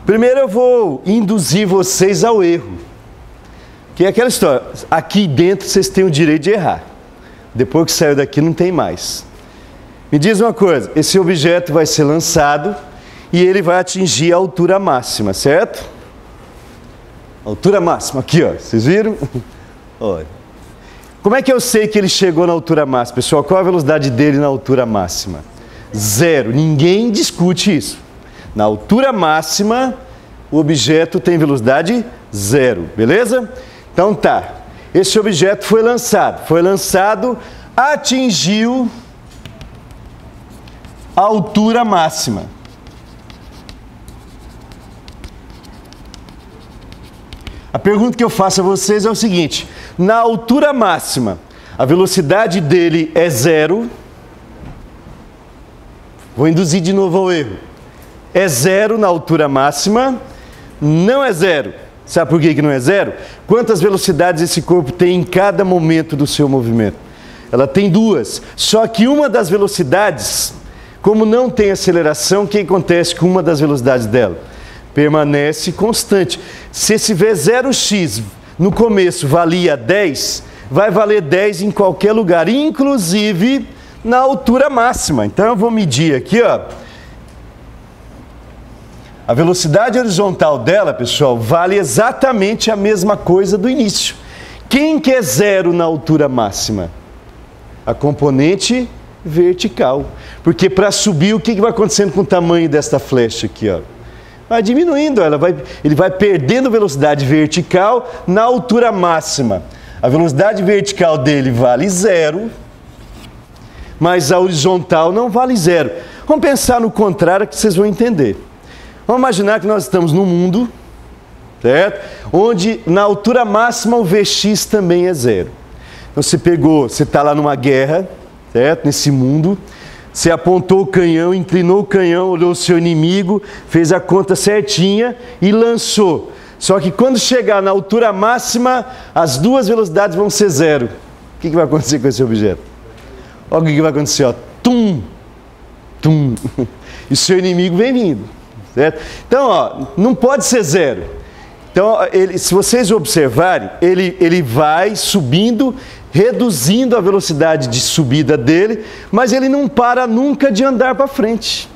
Primeiro eu vou induzir vocês ao erro. Que é aquela história, aqui dentro vocês têm o direito de errar. Depois que saiu daqui não tem mais. Me diz uma coisa, esse objeto vai ser lançado e ele vai atingir a altura máxima, certo? Altura máxima, aqui ó, vocês viram? Olha. Como é que eu sei que ele chegou na altura máxima? Pessoal, qual a velocidade dele na altura máxima? 0, ninguém discute isso. Na altura máxima, o objeto tem velocidade 0, beleza? Então tá, esse objeto foi lançado, atingiu a altura máxima. A pergunta que eu faço a vocês é o seguinte, na altura máxima, a velocidade dele é 0, vou induzir de novo ao erro, é 0 na altura máxima, não é 0. Sabe por que não é 0? Quantas velocidades esse corpo tem em cada momento do seu movimento? Ela tem 2, só que uma das velocidades, como não tem aceleração, o que acontece com uma das velocidades dela? Permanece constante. Se esse V0x no começo valia 10, vai valer 10 em qualquer lugar, inclusive na altura máxima. Então eu vou medir aqui, ó. A velocidade horizontal dela, pessoal, vale exatamente a mesma coisa do início. Quem que é 0 na altura máxima? A componente vertical. Porque para subir, o que vai acontecendo com o tamanho desta flecha aqui, ó? Vai diminuindo, ele vai perdendo velocidade vertical na altura máxima. A velocidade vertical dele vale 0, mas a horizontal não vale 0. Vamos pensar no contrário que vocês vão entender. Vamos imaginar que nós estamos num mundo, certo? Onde na altura máxima o Vx também é 0. Então você está lá numa guerra, certo? Nesse mundo, você apontou o canhão, inclinou o canhão, olhou o seu inimigo, fez a conta certinha e lançou. Só que quando chegar na altura máxima, as duas velocidades vão ser 0. O que vai acontecer com esse objeto? Olha o que vai acontecer, ó. Tum, tum. E o seu inimigo vem vindo. Certo? Então, ó, não pode ser 0. Então, se vocês observarem, ele vai subindo, reduzindo a velocidade de subida dele, mas ele não para nunca de andar para frente.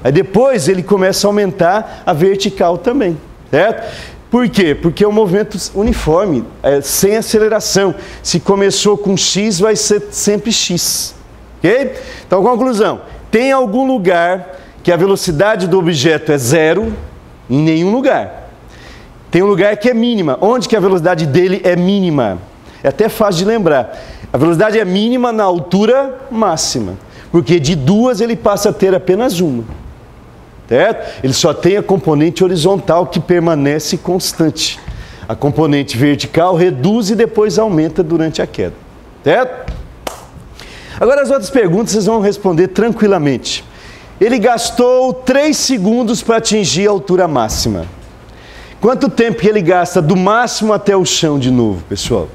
Aí depois ele começa a aumentar a vertical também. Certo? Por quê? Porque é um movimento uniforme, sem aceleração. Se começou com x, vai ser sempre x. Ok? Então, conclusão. Tem algum lugar que a velocidade do objeto é 0, em nenhum lugar. Tem um lugar que é mínima. Onde que a velocidade dele é mínima? É até fácil de lembrar. A velocidade é mínima na altura máxima. Porque de 2 ele passa a ter apenas uma. Certo? Ele só tem a componente horizontal que permanece constante. A componente vertical reduz e depois aumenta durante a queda. Certo? Agora as outras perguntas vocês vão responder tranquilamente. Ele gastou 3 segundos para atingir a altura máxima. Quanto tempo que ele gasta do máximo até o chão de novo, pessoal?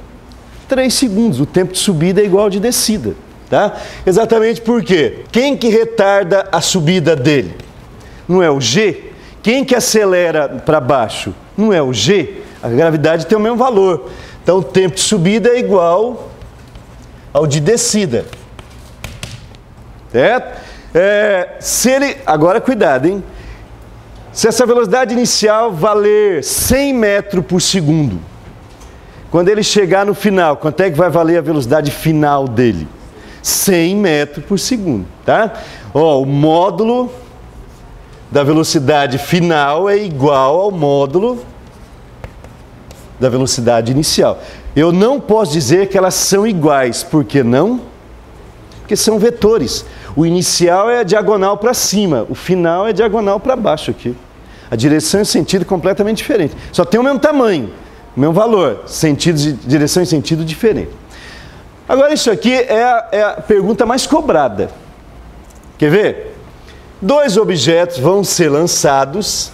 3 segundos. O tempo de subida é igual ao de descida. Tá? Exatamente por quê? Quem que retarda a subida dele? Não é o G? Quem que acelera para baixo? Não é o G? A gravidade tem o mesmo valor. Então o tempo de subida é igual ao de descida. Certo? Agora cuidado, hein? Se essa velocidade inicial valer 100 metros por segundo, quando ele chegar no final, quanto é que vai valer a velocidade final dele? 100 metros por segundo, tá? Ó, o módulo da velocidade final é igual ao módulo da velocidade inicial. Eu não posso dizer que elas são iguais, por que não? Porque são vetores. O inicial é a diagonal para cima, o final é a diagonal para baixo aqui. A direção e o sentido completamente diferente. Só tem o mesmo tamanho, o mesmo valor, direção e sentido diferente. Agora isso aqui é a pergunta mais cobrada. Quer ver? 2 objetos vão ser lançados.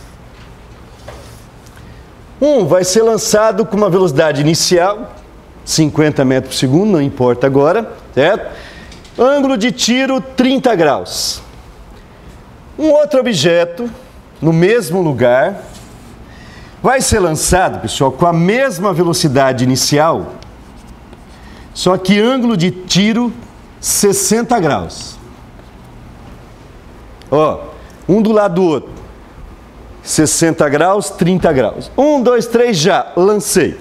Um vai ser lançado com uma velocidade inicial, 50 metros por segundo, não importa agora, certo? Ângulo de tiro 30 graus. Um outro objeto no mesmo lugar, vai ser lançado, pessoal, com a mesma velocidade inicial, só que ângulo de tiro 60 graus. Ó, um do lado do outro. 60 graus, 30 graus. 1, 2, 3, já, lancei.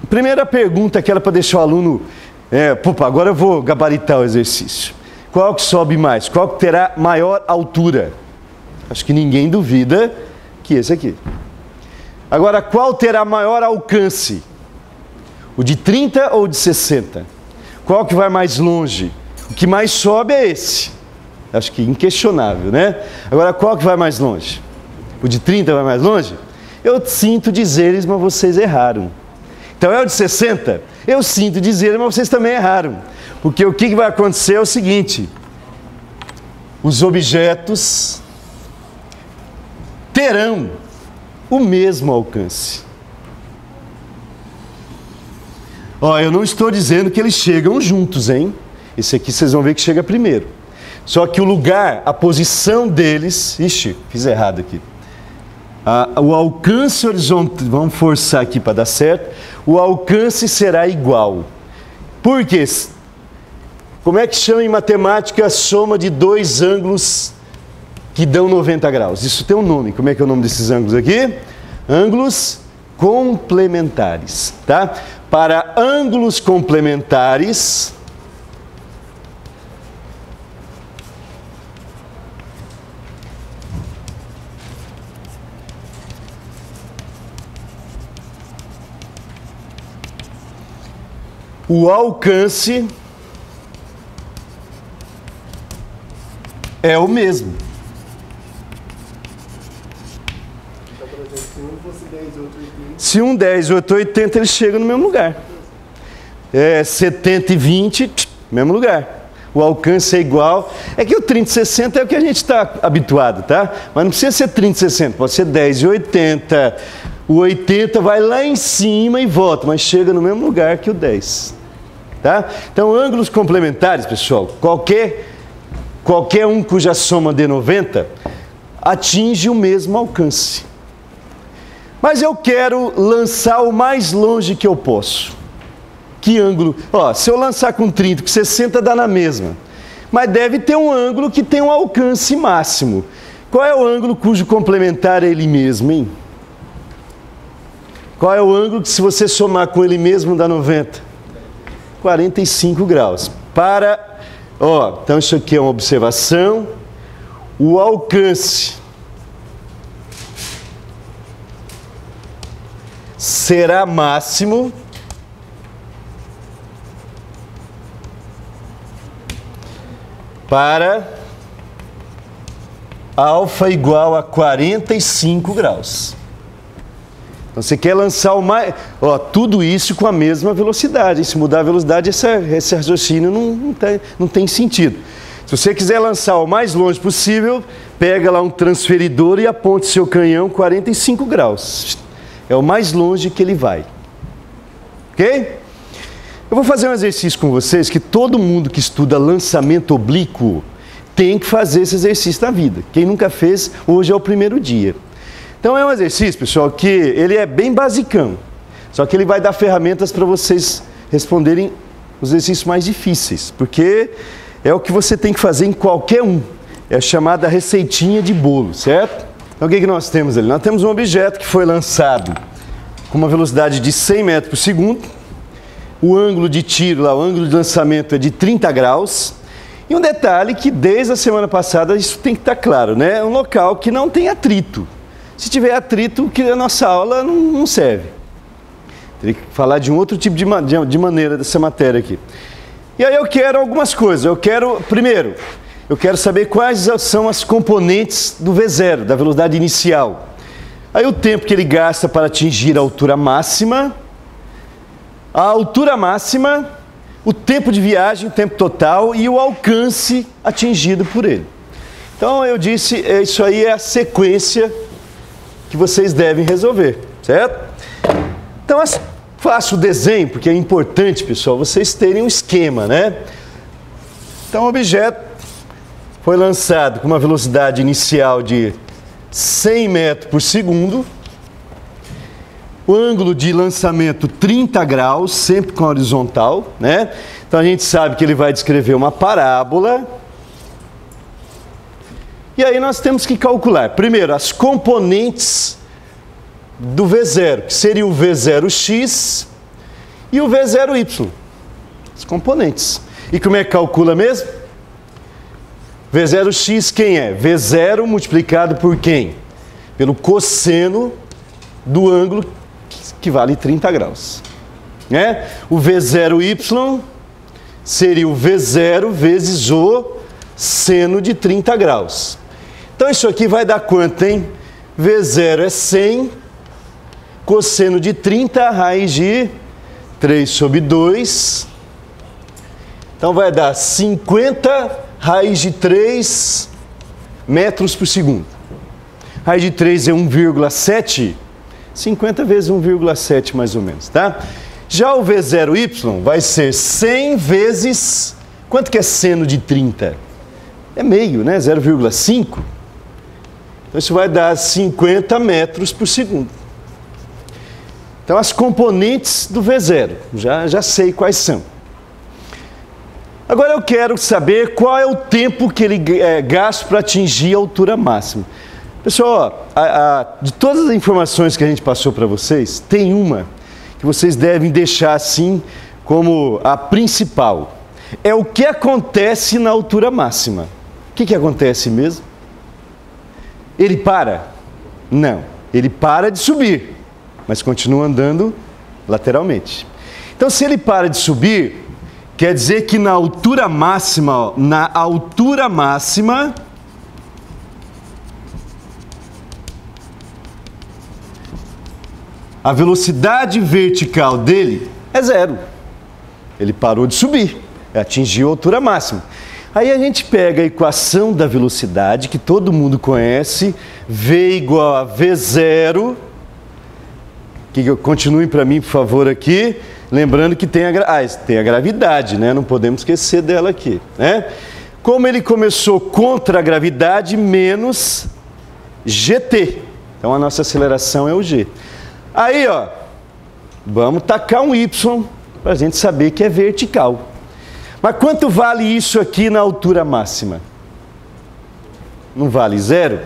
Primeira pergunta que era para deixar o aluno... agora eu vou gabaritar o exercício. Qual que sobe mais? Qual que terá maior altura? Acho que ninguém duvida que esse aqui. Agora, qual terá maior alcance? O de 30 ou o de 60? Qual que vai mais longe? O que mais sobe é esse. Acho que inquestionável, né? Agora, qual que vai mais longe? O de 30 vai mais longe? Eu sinto dizer-lhes, mas vocês erraram. Então é o de 60? Eu sinto dizer, mas vocês também erraram. Porque o que vai acontecer é o seguinte: os objetos terão o mesmo alcance. Ó, eu não estou dizendo que eles chegam juntos, hein? Esse aqui vocês vão ver que chega primeiro. Só que o lugar, a posição deles... Ixi, fiz errado aqui. O alcance horizontal... Vamos forçar aqui para dar certo. O alcance será igual. Por quê? Como é que chama em matemática a soma de dois ângulos que dão 90 graus? Isso tem um nome. Como é que é o nome desses ângulos aqui? Ângulos complementares, tá? Para ângulos complementares, o alcance é o mesmo. Então, por exemplo, se um fosse 10 e outro 80... Se um 10 e outro 80, eles chegam no mesmo lugar. 70 e 20, mesmo lugar. O alcance é igual. É que o 30 e 60 é o que a gente está habituado, tá? Mas não precisa ser 30 e 60, pode ser 10 e 80. O 80 vai lá em cima e volta, mas chega no mesmo lugar que o 10. Tá? Então, ângulos complementares, pessoal, qualquer um cuja soma dê 90, atinge o mesmo alcance. Mas eu quero lançar o mais longe que eu posso. Que ângulo? Ó, se eu lançar com 30, com 60 dá na mesma. Mas deve ter um ângulo que tem um alcance máximo. Qual é o ângulo cujo complementar é ele mesmo, hein? Qual é o ângulo que, se você somar com ele mesmo, dá 90? 45 graus. Então isso aqui é uma observação. O alcance será máximo para alfa igual a 45 graus. Então você quer lançar o mais... tudo isso com a mesma velocidade. Se mudar a velocidade, esse raciocínio não tem sentido. Se você quiser lançar o mais longe possível, pega lá um transferidor e aponte seu canhão 45 graus. É o mais longe que ele vai. Ok? Eu vou fazer um exercício com vocês que todo mundo que estuda lançamento oblíquo tem que fazer esse exercício na vida. Quem nunca fez, hoje é o primeiro dia. Então é um exercício, pessoal, que ele é bem basicão. Só que ele vai dar ferramentas para vocês responderem os exercícios mais difíceis. Porque é o que você tem que fazer em qualquer um. É a chamada receitinha de bolo, certo? Então o que nós temos ali? Nós temos um objeto que foi lançado com uma velocidade de 100 metros por segundo. O ângulo de tiro, o ângulo de lançamento é de 30 graus. E um detalhe que desde a semana passada isso tem que estar claro, né? É um local que não tem atrito. Se tiver atrito, que a nossa aula não serve. Teria que falar de um outro tipo de maneira dessa matéria aqui. E aí eu quero algumas coisas. Primeiro, eu quero saber quais são as componentes do V0, da velocidade inicial. Aí o tempo que ele gasta para atingir a altura máxima, o tempo de viagem, o tempo total e o alcance atingido por ele. Então eu disse, isso aí é a sequência que vocês devem resolver, certo? Então faço o desenho, porque é importante, pessoal, vocês terem um esquema, né? Então o objeto foi lançado com uma velocidade inicial de 100 metros por segundo. O ângulo de lançamento 30 graus, sempre com a horizontal, né? Então a gente sabe que ele vai descrever uma parábola. E aí nós temos que calcular, primeiro, as componentes do V0, que seria o V0x e o V0y. As componentes. E como é que calcula mesmo? V0x quem é? V0 multiplicado por quem? Pelo cosseno do ângulo que vale 30 graus. Né? O V0y seria o V0 vezes o seno de 30 graus. Então isso aqui vai dar quanto, hein? V0 é 100, cosseno de 30, raiz de 3 sobre 2. Então vai dar 50 raiz de 3 metros por segundo. Raiz de 3 é 1,7, 50 vezes 1,7 mais ou menos, tá? Já o V0y vai ser 100 vezes... Quanto que é seno de 30? É meio, né? 0,5. Então isso vai dar 50 metros por segundo. Então as componentes do V0, já sei quais são. Agora eu quero saber qual é o tempo que ele gasta para atingir a altura máxima. Pessoal, de todas as informações que a gente passou para vocês, tem uma que vocês devem deixar assim como a principal. É o que acontece na altura máxima. O que acontece mesmo? Ele para? Não, ele para de subir, mas continua andando lateralmente. Então se ele para de subir, quer dizer que na altura máxima, a velocidade vertical dele é zero. Ele parou de subir, atingiu a altura máxima. Aí a gente pega a equação da velocidade, que todo mundo conhece, V igual a V0, que continuem para mim, por favor, aqui, lembrando que tem a gravidade, né? Não podemos esquecer dela aqui, né? Como ele começou contra a gravidade, menos GT. Então a nossa aceleração é o G. Aí, ó, vamos tacar um Y para a gente saber que é vertical. Mas quanto vale isso aqui na altura máxima? Não vale zero?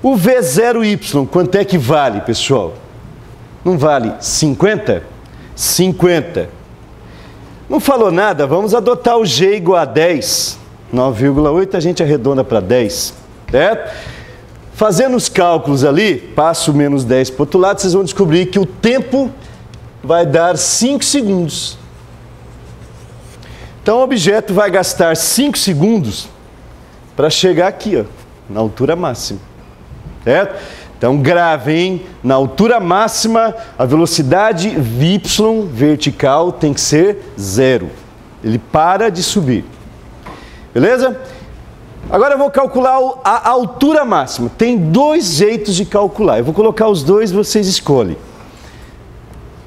O V0y, quanto é que vale, pessoal? Não vale 50? 50. Não falou nada, vamos adotar o G igual a 10. 9,8 a gente arredonda para 10, certo? Fazendo os cálculos ali, passo menos 10 para o outro lado, vocês vão descobrir que o tempo vai dar 5 segundos. Então o objeto vai gastar 5 segundos para chegar aqui, ó, na altura máxima, certo? Então gravem, na altura máxima, a velocidade y vertical tem que ser zero. Ele para de subir. Beleza? Agora eu vou calcular a altura máxima. Tem dois jeitos de calcular. Eu vou colocar os dois, vocês escolhem.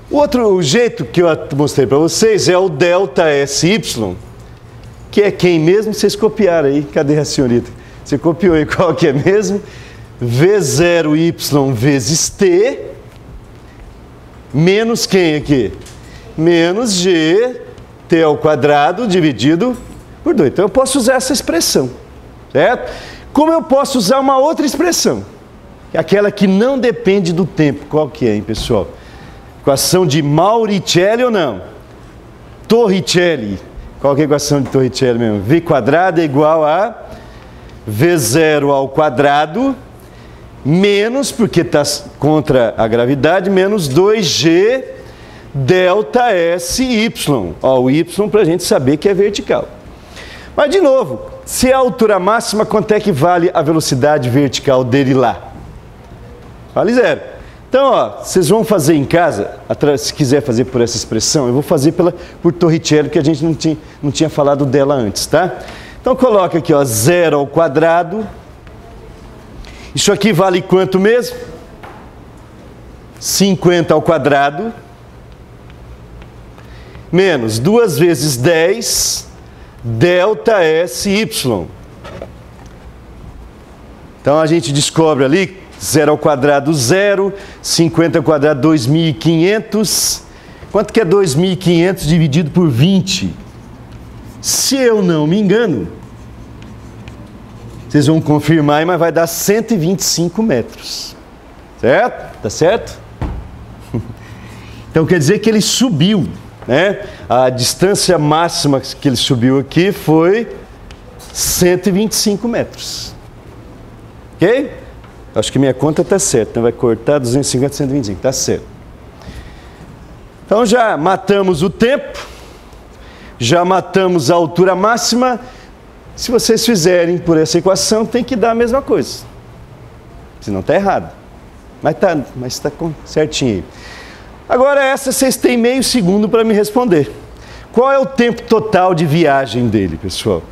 O outro jeito que eu mostrei para vocês é o ΔSY, que é quem mesmo? Vocês copiaram aí. Cadê a senhorita? Você copiou aí qual que é mesmo? V0y vezes t, menos quem aqui? Menos g, t ao quadrado dividido por 2. Então eu posso usar essa expressão, certo? Como eu posso usar uma outra expressão? Aquela que não depende do tempo. Qual que é, hein, pessoal? Equação de Mauricelli ou não? Torricelli. Qual que é a equação de Torricelli mesmo? V quadrado é igual a V0 ao quadrado menos, porque está contra a gravidade, menos 2G delta SY. Ó, o Y para a gente saber que é vertical. Mas, de novo, se é a altura máxima, quanto é que vale a velocidade vertical dele lá? Vale zero. Então, ó, vocês vão fazer em casa, se quiser fazer por essa expressão, eu vou fazer por Torricelli, que a gente não tinha falado dela antes, tá? Então, coloca aqui, ó, 0 ao quadrado. Isso aqui vale quanto mesmo? 50 ao quadrado. Menos 2 vezes 10, delta SY. Então a gente descobre ali 0 ao quadrado 0, 50 ao quadrado 2.500. Quanto que é 2.500 dividido por 20? Se eu não me engano, vocês vão confirmar, mas vai dar 125 metros. Certo? Tá certo? Então quer dizer que ele subiu, né? A distância máxima que ele subiu aqui foi 125 metros. Ok? Acho que minha conta está certa, então vai cortar 250, 125, está certo. Então já matamos o tempo, já matamos a altura máxima. Se vocês fizerem por essa equação, tem que dar a mesma coisa. Senão está errado. Mas está certinho. Agora essa vocês têm meio segundo para me responder. Qual é o tempo total de viagem dele, pessoal?